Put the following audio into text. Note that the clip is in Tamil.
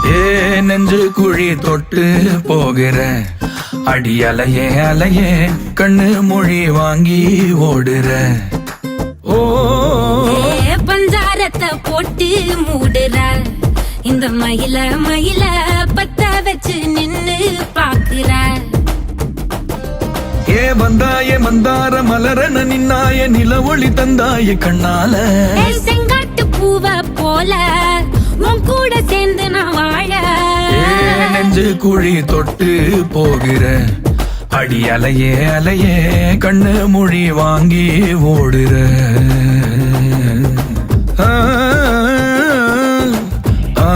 ஏ நெஞ்சு குழி தொட்டு போகிற அடி அலையே அலையே கண்ணு மொழி வாங்கி ஓடுற. ஓ பஞ்சாரத்தை போட்டு மூடுற இந்த மயில மயில பத்த வச்சு நின்னு பாக்குற. ஏ வந்தாய மந்தார மலரன நின்னாய நில ஒளி தந்தாய கண்ணால. செங்காட்டு பூவ போல உன் கூட சேர்ந்து நான் வாழ. நெஞ்சு குழி தொட்டு போகிற அடி அலையே அலையே கண்ணு மொழி வாங்கி ஓடுற. ஆ ஆ